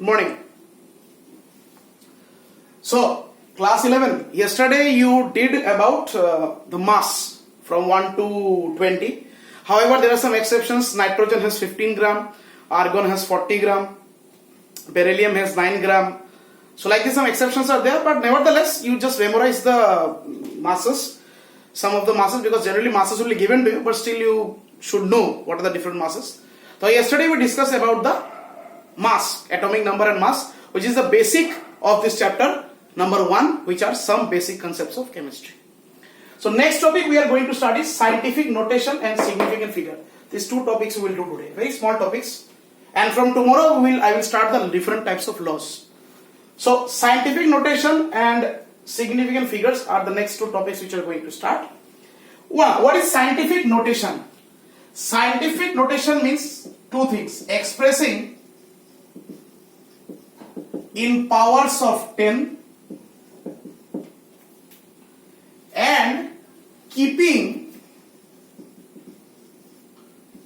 Morning. So, class 11. Yesterday you did about the mass from 1 to 20. However, there are some exceptions. Nitrogen has 15 gram, argon has 40 gram, beryllium has 9 gram. So like this, some exceptions are there, but nevertheless, you just memorize the masses, some of the masses, because generally masses will be given to you, but still you should know what are the different masses. So yesterday we discussed about the mass, atomic number and mass, which is the basic of this chapter number 1, which are some basic concepts of chemistry. So next topic we are going to start is scientific notation and significant figure. These two topics we will do today, very small topics, and from tomorrow I will start the different types of laws. So scientific notation and significant figures are the next two topics which are going to start. One, what is scientific notation? Scientific notation means two things: expressing in powers of 10 and keeping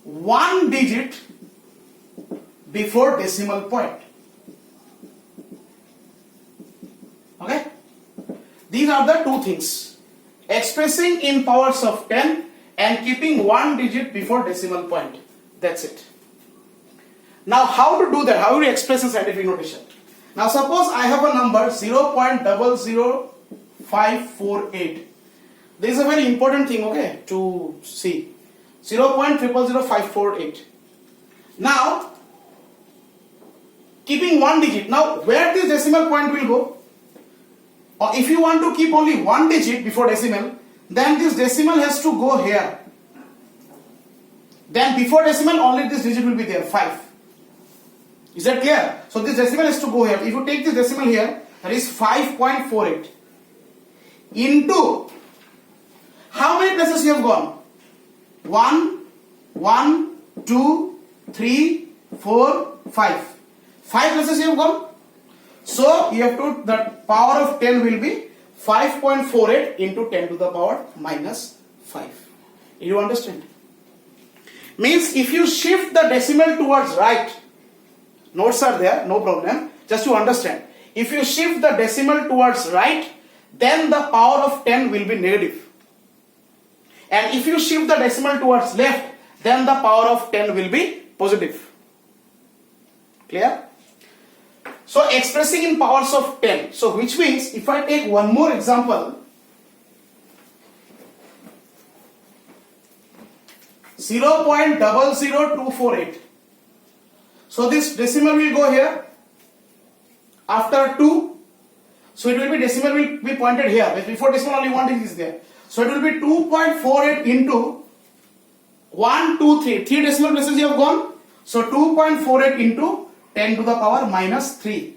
one digit before decimal point. Okay? These are the two things: expressing in powers of 10 and keeping one digit before decimal point. That's it. Now, how to do that? How do you express in scientific notation? Now, suppose I have a number 0.00548. This is a very important thing, okay, to see. 0.000548. Now, keeping one digit. Now, where this decimal point will go? Or if you want to keep only one digit before decimal, then this decimal has to go here. Then before decimal, only this digit will be there, 5. Is that clear? So this decimal has to go here. If you take this decimal here, that is 5.48 into how many places you have gone? 1, 1, 2, 3, 4, 5. 5 places you have gone. So you have to, the power of 10 will be 5.48 into 10 to the power minus 5. You understand? Means if you shift the decimal towards right, notes are there, no problem, just to understand. If you shift the decimal towards right, then the power of 10 will be negative. And if you shift the decimal towards left, then the power of 10 will be positive. Clear? So expressing in powers of 10. So which means if I take one more example, 0.00248. So this decimal will go here after 2. So it will be, decimal will be pointed here. Before decimal only one digit is there. So it will be 2.48 into 1, 2, 3. 3 decimal places you have gone. So 2.48 into 10 to the power minus 3.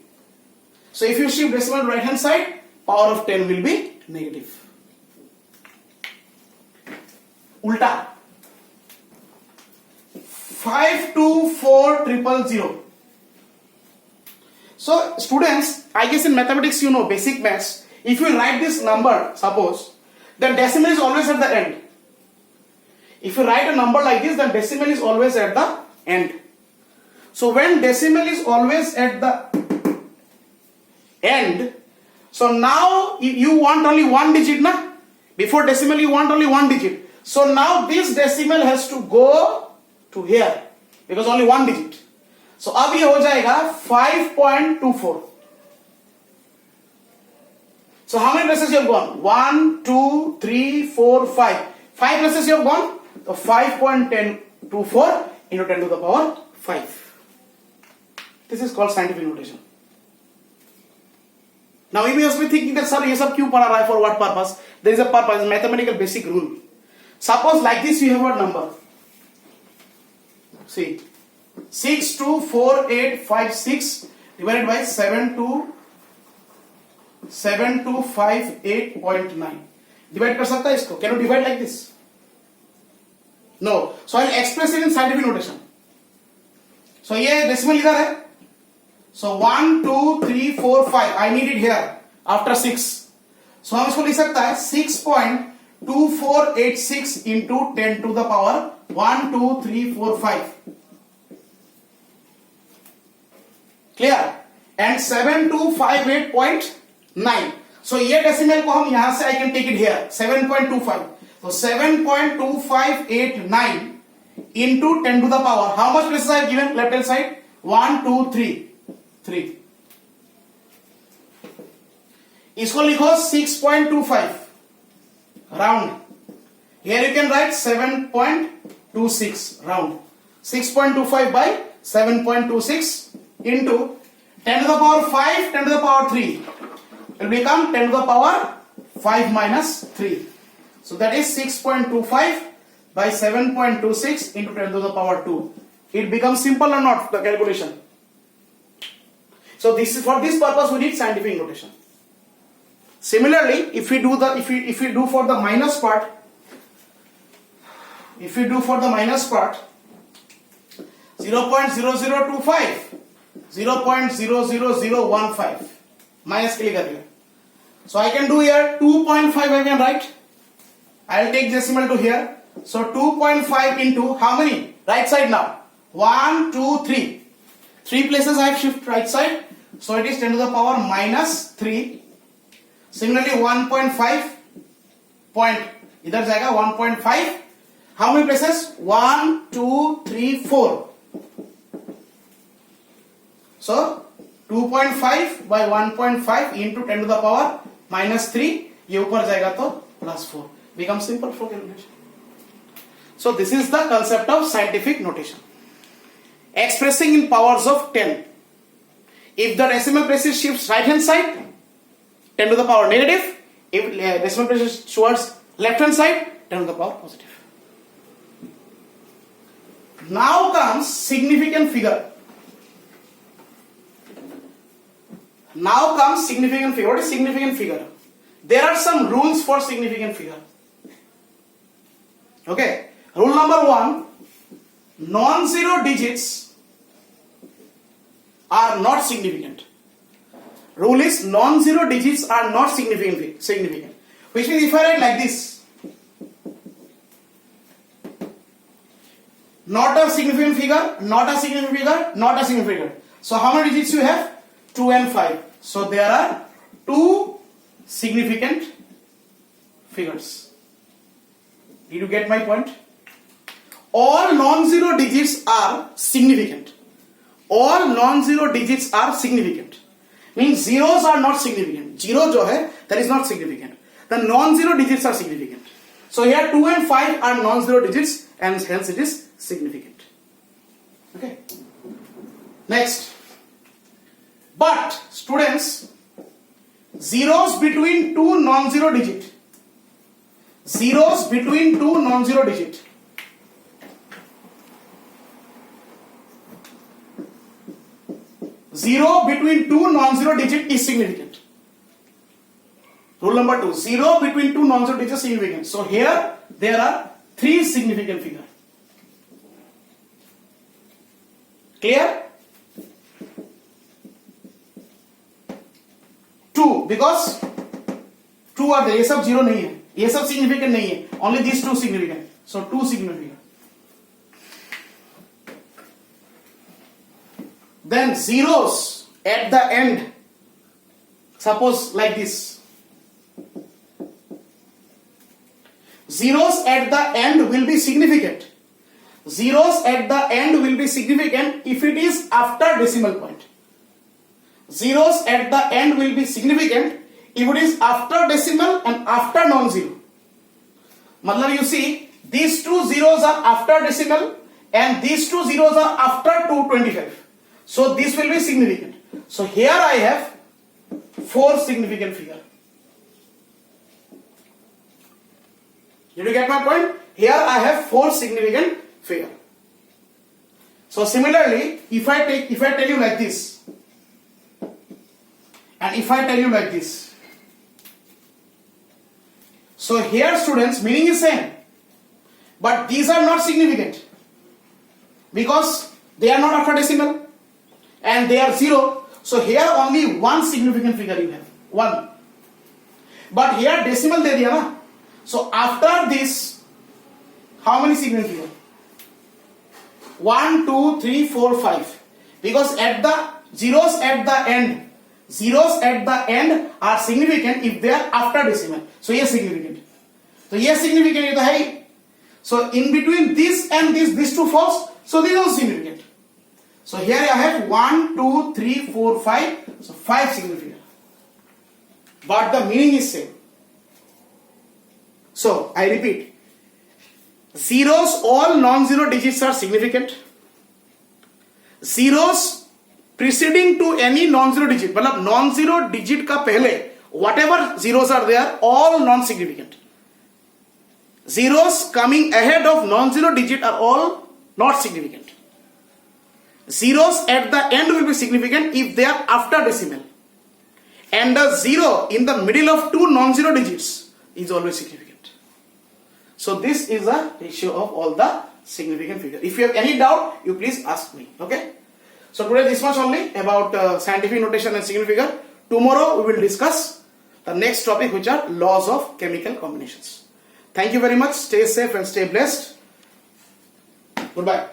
So if you shift decimal right hand side, power of 10 will be negative. Ulta. 524000. So students, I guess in mathematics you know basic maths. If you write this number, suppose, then decimal is always at the end. If you write a number like this, then decimal is always at the end. So when decimal is always at the end, so now you want only one digit, na? Before decimal you want only one digit. So now this decimal has to go to here because only one digit. So अब ये हो जाएगा 5.24. So how many places you have gone? 1, 2, 3, 4, 5. 5 places you have gone. So 5.1024 into 10 to the power 5. This is called scientific notation. Now you must be thinking that, sir, ये सब क्यों पढ़ा रहा है, for what purpose? There is a purpose, mathematical basic rule. Suppose like this you have a number. See, 624856 divided by 7258.9. Divide कर सकता है इसको? Can you divide like this? No. So I will express it in scientific notation. So ये decimal इधर है. So 1, 2, 3, 4, 5. I need it here after 6. So हम इसको लिख सकता है 6.2486 into 10 to the power 1, 2, 3, 4, 5. Clear? and 7258.9. So ये decimal को हम यहाँ से I can take it here 7.25. So 7.2589 into 10 to the power. How much places I have given? Left hand side 1, 2, 3. 3. इसको लिखो 6.25 round. Here you can write 7.26 round. 6.25 by 7.26 into 10 to the power 5, 10 to the power 3. It will become 10 to the power 5 minus 3. So that is 6.25 by 7.26 into 10 to the power 2. It becomes simple or not, the calculation? So this is, for this purpose we need scientific notation. Similarly, if we do for the minus part, 0.0025, 0.00015 minus के लिए कर दिया. So I can do here 2.5 I can write. I will take decimal to here. So 2.5 into how many? Right side now. 1, 2, 3. 3 places I have shift right side. So it is 10 to the power minus 3. Similarly 1.5 point. इधर जाएगा 1.5. How many places? 1, 2, 3, 4. So 2.5 by 1.5 into 10 to the power minus 3. ये ऊपर जाएगा तो plus 4. Becomes simple for calculation. So this is the concept of scientific notation. Expressing in powers of 10. If the decimal places shifts right hand side, 10 to the power negative. If decimal places towards left hand side, 10 to the power positive. Now comes significant figure. What is significant figure? There are some rules for significant figure. Okay. Rule number 1, non-zero digits are not significant. Rule is non-zero digits are not significant. Which means if I write like this, not a significant figure, not a significant figure, not a significant figure. So how many digits you have? 2 and 5. So there are 2 significant figures. Did you get my point? All non-zero digits are significant. All non-zero digits are significant. Means zeros are not significant. Zero जो है, that is not significant. The non-zero digits are significant. So here 2 and 5 are non-zero digits and hence it is significant. Okay. Next. But students, zeros between two non-zero digit. Zeros between two non-zero digit. Zero between two non-zero digit is significant. Rule number 2. Zero between two non-zero digits is significant. So here there are 3 significant figures. Clear? 2 because 2 are there. ये सब 0 नहीं है. ये सब significant नहीं है. Only these 2 significant. So 2 significant. Then zeros at the end. Suppose like this. Zeros at the end will be significant. Zeros at the end will be significant if it is after decimal point. Zeros at the end will be significant if it is after decimal and after non-zero. Matlab you see, these 2 zeros are after decimal and these 2 zeros are after 225. So this will be significant. So here I have 4 significant figure. Did you get my point? Here I have 4 significant figure. So similarly, if I tell you like this, and if I tell you like this, so here students, meaning is same, but these are not significant because they are not after decimal and they are 0. So here only 1 significant figure you have, 1. But here decimal de diya na. So after this, how many significant figure? 1, 2, 3, 4, 5. Because at the zeros at the end. Zeros at the end are significant if they are after decimal. So ये significant. So ये significant ये तो है ही. So in between this and this, these two false. So these are significant. So here I have 1, 2, 3, 4, 5. So 5 significant. But the meaning is same. So I repeat. Zeros, all non-zero digits are significant. Zeros preceding to any non-zero digit, मतलब non-zero digit का पहले whatever zeros are there, all non-significant. Zeros coming ahead of non-zero digit are all not significant. Zeros at the end will be significant if they are after decimal. And the zero in the middle of two non-zero digits is always significant. So this is a ratio of all the significant figures. If you have any doubt, you please ask me. Okay. So today this much only about scientific notation and significant figure. Tomorrow we will discuss the next topic, which are laws of chemical combinations. Thank you very much. Stay safe and stay blessed. Goodbye.